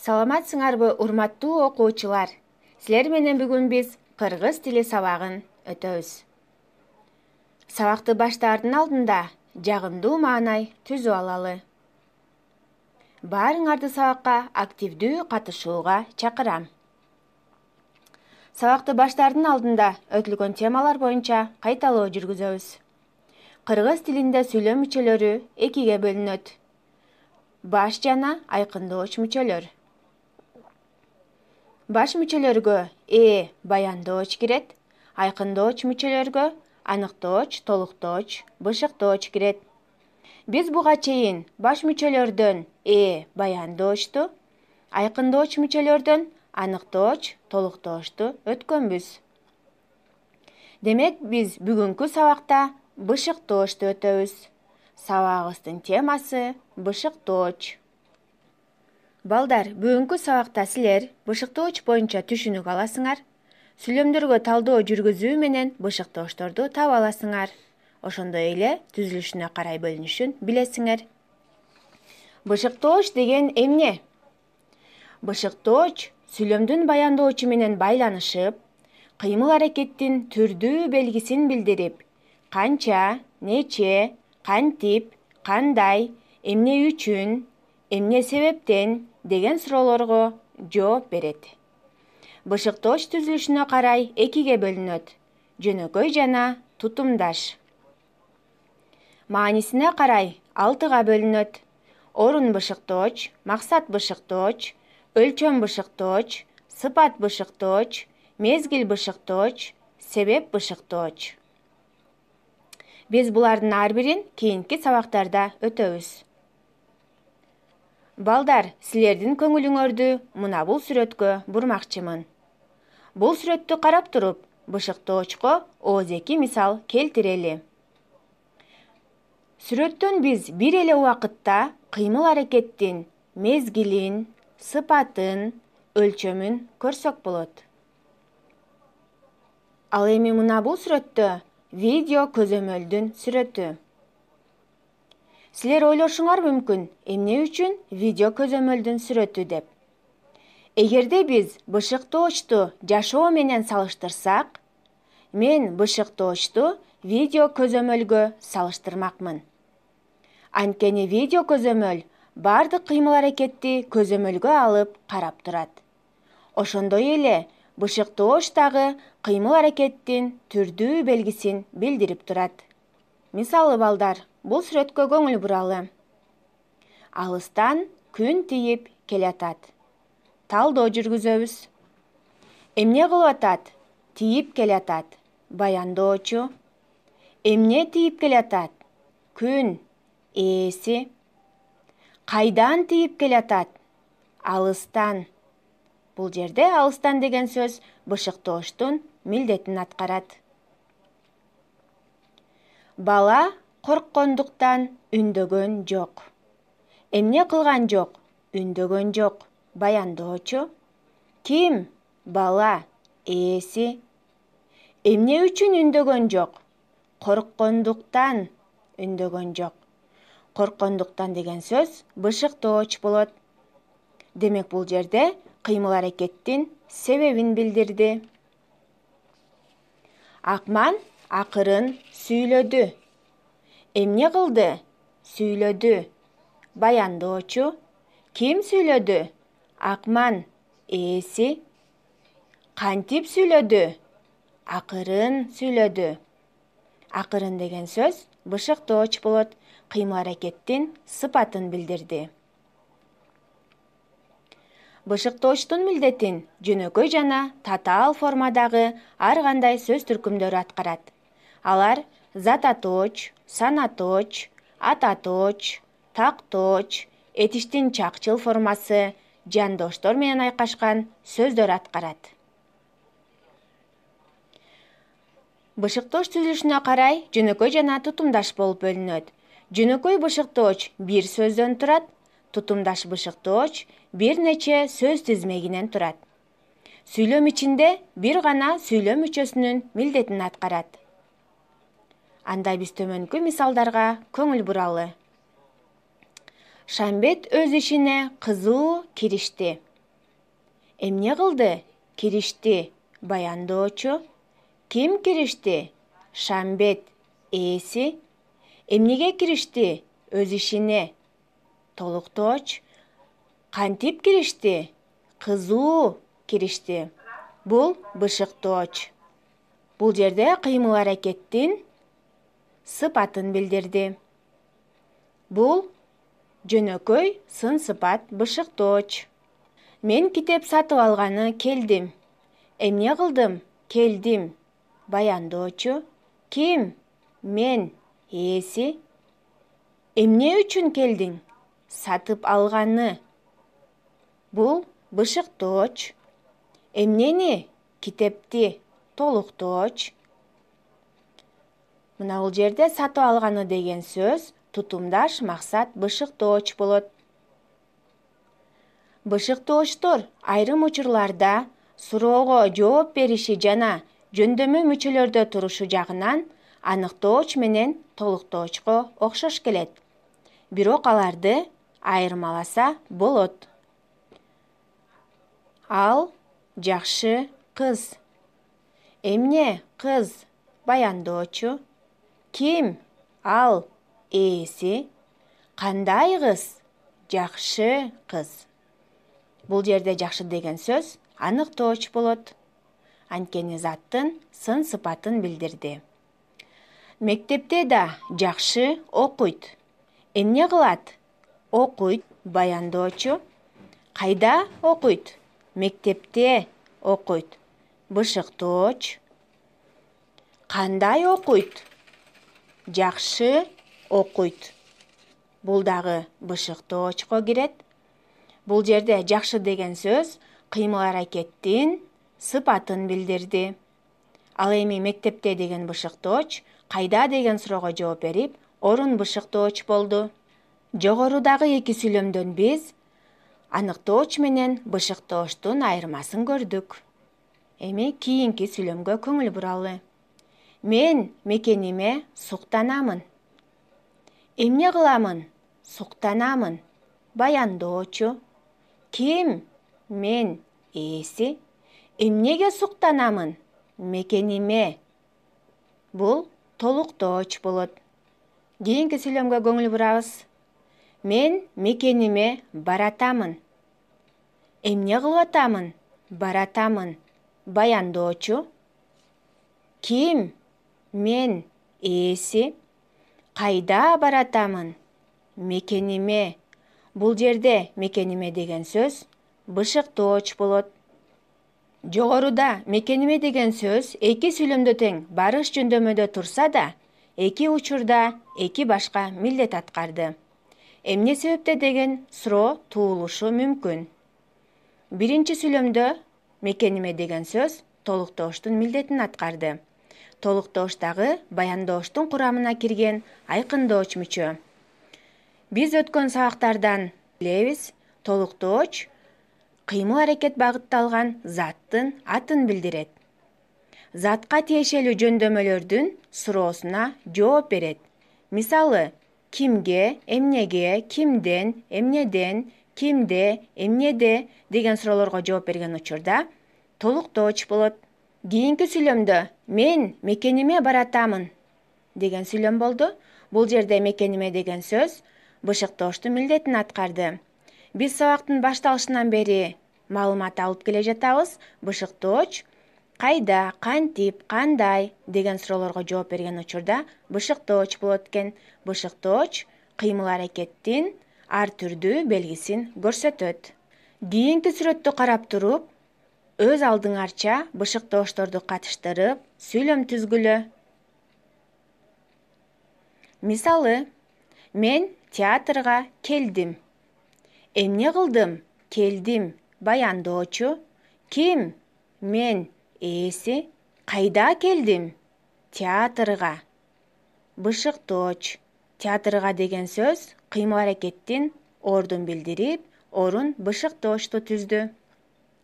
Саламатсыңарбы, урматтуу окуучулар. Силер менен бүгүн биз кыргыз тили сабагын өтөбүз. Сабакты баштаардын алдында жагымдуу маанай түзүп алалы. Баарыңарды сабакка активдүү катышууга чакырам. Сабакты баштаардын алдында өтүлгөн темалар боюнча кайталоо жүргүзөбүз. Кыргыз тилинде сүйлөм мүчөлөрү экиге бөлүнөт. Баш жана айкындооч мүчөлөр. Баш мүчөлөргө баяндооч кирет, айкындооч мүчөлөргө аныктооч, толуктооч, бышыктооч кирет. Биз буга чейин баш мүчөлөрдөн баяндоочту, айкындооч мүчөлөрдөн аныктооч, толуктоочту өткөнбүз. Демек, биз бүгүнкү сабакта бышыктоочту өтөбүз. Сабагыбыздын темасы бышыктооч. Балдар, бүгүнкү сабакта силер бышыктооч боюнча түшүнүк аласыңар. Сүйлөмдөргө талдоо жүргүзүү менен бышыктоочторду таба аласыңар. Ошондой эле түзүлүшүнө карай бөлүнүшүн билесиңер. Бышыктооч деген эмне? Бышыктооч сүйлөмдүн баяндоочу менен байланышып, кыймыл-аракеттин түрдүү белгисин билдирип, канча, нече, кантип, кандай, эмне үчүн, эмне себептен деген суроолорго жооп берет. Бышыктооч түзүлүшүнө карай экиге бөлүнөт: жөнөкөй жана тутумдаш. Маанисине карай 6га бөлүнөт: орун бышыктооч, максат бышыктооч, өлчөм бышыктооч, сыпат бышыктооч, мезгил бышыктооч, себеп бышыктооч. Биз булардын ар бирин кийинки сабактарда өтөбүз. Балдар, силердин көңүлүңөрдү мына бул сүрөткө бурмакчымын. Бул сүрөттү карап туруп, бышыктоочко ооз-эки мисал келтирели. Сүрөттөн биз бир эле убакытта кыймыл-аракеттин мезгилин, сыпатын, өлчөмүн көрсөк болот. Ал эми мына бул сүрөттө видео көзөмөлдүн сүрөтү. Силер ойлошуңар мүмкүн, эмне үчүн видео көзөмөлдүн сүрөтү деп. Эгерде биз бышыктоочту жашоо менен салыштырсак, мен бышыктоочту видео көзөмөлгө салыштырмакмын. Анткени видео көзөмөл бардык кыймыл-аракетти көзөмөлгө алып карап турат. Ошондой эле бышыктооч дагы кыймыл-аракеттин түрдүү белгисин билдирип турат. Мисалы, балдар, бул сүрөткө көңүл буралы. Алыстан күн тийип келатат. Талдоо жүргүзөбүз. Эмне кылып атат? Тийип келатат. Баяндоочу. Эмне тийип келатат? Күн. Ээси. Кайдан тийип келатат? Алыстан. Бул жерде алыстан деген сөз бышыктоочтун милдетин аткарат. Бала корккондуктан үндөгөн жок. Эмне кылган жок? Үндөгөн жок. Баяндоочу. Ким? Бала. Ээси. Эмне үчүн үндөгөн жок? Корккондуктан үндөгөн жок. Корккондуктан деген сөз бышыктооч болот. Демек, бул жерде кыймыл-аракеттин себебин билдирди. Акман акырын сүйлөдү. Эмне кылды? Сүйлөдү. Баяндоочу. Ким сүйлөдү? Акман. Ээси. Кантип сүйлөдү? Акырын сүйлөдү. Акырын деген сөз бышыктооч болот. Кыймыл-аракеттин сыпатын билдирди. Бышыктоочтун милдетин жөнөкөй жана татаал формадагы ар кандай сөз түркүмдөрү аткарат. Алар зататооч, санатооч, ататооч, тактооч, этиштин чакчыл формасы, жандоштор менен айкашкан сөздөр аткарат. Бышыктооч түзүлүшүнө карай жөнөкөй жана тутумдаш болуп бөлүнөт. Жөнөкөй бышыктооч бир сөздөн турат, тутумдаш бышыктооч бир нече сөз тизмегинен турат. Сүйлөм ичинде бир гана сүйлөм мүчөсүнүн милдетин аткарат. Анда биз төмөнкү мисалдарга көңүл буралы. Шамбет өз ишине кызуу киришти. Эмне кылды? Киришти. Баяндоочу. Ким киришти? Шамбет ээси. Эмнеге киришти? Өз ишине. Толуктооч. Кантип киришти? Кызуу киришти. Бул бышыктооч. Бул жерде кыймыл аракеттин сыпатын билдирди. Бул жөнөкөй сын сыпат бышыктооч. Мен китеп сатып алганы келдим. Эмне кылдым? Келдим. Баяндоочу. Ким? Мен. Ээси. Эмне үчүн келдиң? Сатып алганы. Бул бышыктооч. Эмнени? Китепти. Толуктооч. Мына бул жерде сатып алганы деген сөз тутумдаш максат бышыктооч болот. Бышыктоочтор айрым учурларда суроого жооп бериши жана жөндөмө мүчөлөрдө турушу жагынан аныктооч менен толуктоочко окшош келет. Бирок аларды айырмаласа болот. Ал жакшы кыз. Эмне кыз? Баяндоочу. Ким? Ал ээси. Кандай кыз? Жакшы кыз. Бул жерде жакшы деген сөз аныктооч болот. Анткени заттын сын сыпатын билдирди. Мектепте да жакшы окуйт. Эмне кылат? Окуйт. Баяндоочу. Кайда окуйт? Мектепте окуйт. Бышыктооч. Кандай окуйт? Жакшы окуйт. Бул дагы бышыктоочко кирет. Бул жерде жакшы деген сөз кыймыл аракеттин сыпатын билдирди. Ал эми мектепте деген бышыктооч кайда деген суроого жооп берип, орун бышыктооч болду. Жогорудагы эки сүйлөмдөн биз аныктооч менен бышыктоочтун айырмасын көрдүк. Эми кийинки сүйлөмгө көңүл буралы. Мен мекениме суктанамын. Эмне кыламын? Суктанамын. Баяндоочу. Ким? Мен. Ээси. Эмнеге суктанамын? Мекениме. Бул толуктооч болот. Кийинки сүйлөмгө көңүл бурабыз. Мен мекениме баратамын. Эмне кылып атамын? Баратамын. Баяндоочу. Ким? Мен. Ээси. Кайда баратамын? Мекениме. Бул жерде мекениме деген сөз бышыктооч болот. Жогоруда мекениме деген сөз эки сүйлөмдө тең барыш жөндөмөдө турса да, эки учурда эки башка милдет аткарды. Эмне себепте деген суроо туулушу мүмкүн. Биринчи сүйлөмдө мекениме деген сөз толуктооштун милдетин аткарды. Толуктооч дагы баяндооштун курамына кирген айкындооч мүчө. Биз өткөн сабактардан билебиз, толуктооч кыймыл аракет багытталган заттын атын билдирет. Затка тиешелүү жөндөмөлөрдүн суроосуна жооп берет. Мисалы, кимге, эмнеге, кимден, эмнеден, кимде, эмнеде деген суроолорго жооп берген учурда толуктооч болот. Кийинки сүйлөмдө мен мекениме баратамын деген сүйлөм болду. Бул жерде мекениме деген сөз бышыктооштун милдетин аткарды. Биз сабактын башталышынан бери маалымат алып келе жатабыз. Бышыктооч кайда, кантип, кандай деген суроолорго жооп берген учурда бышыктооч болот экен. Бышыктооч кыймыл аракеттин ар түрдүү белгисин көрсөтөт. Кийинки сүрөттү карап туруп, өз алдыңарча бышыктоочторду катыштырып сүйлөм түзгүлө. Мисалы, мен театрга келдим. Эмне кылдым? Келдим. Баяндоочу. Ким? Мен. Ээси. Кайда келдим? Театрга. Бышыктооч. Театрга деген сөз кыймыл аракеттин ордун билдирип, орун бышыктоочту түздү.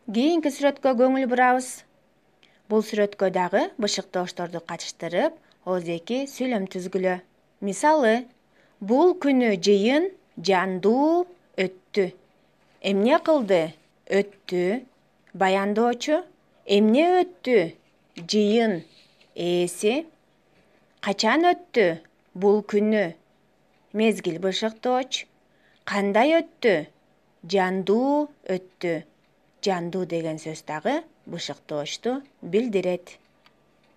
Кийинки сүрөткө көңүл бурабыз. Бул сүрөткө дагы бышыктоочторду катыштырып, эки сүйлөм түзгүлө. Мисалы, бул күнү жыйын жандуу өттү. Эмне кылды? Өттү. Баяндоочу: эмне өттү? Жыйын ээси. Качан өттү бул күнү? Мезгил бышыктооч. Кандай өттү? Жандуу өттү. Жандуу деген сөз дагы бышыктоочту билдирет.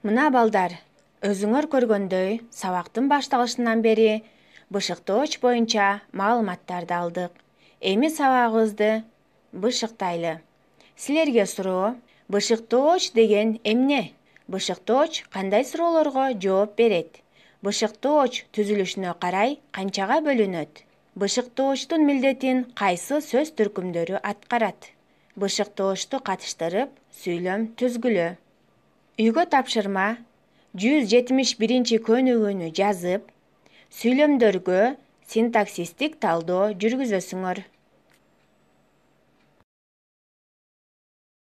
Мына балдар, өзүңөр көргөндөй, сабактын башталышынан бери бышыктооч боюнча маалыматтарды алдык. Эми сабагыбызды бышыктайлы. Силерге суроо: бышыктооч деген эмне? Бышыктооч кандай суроолорго жооп берет? Бышыктооч түзүлүшүнө карай канчага бөлүнөт? Бышыктоочтун милдетин кайсы сөз түркүмдөрү аткарат? Бышыктоочту катыштырып сүйлөм түзгүлө. Үйгө тапшырма 171 көнүгүүнү жазып, сүйлөмдөргө синтаксистик талдоо жүргүзөсүңөр.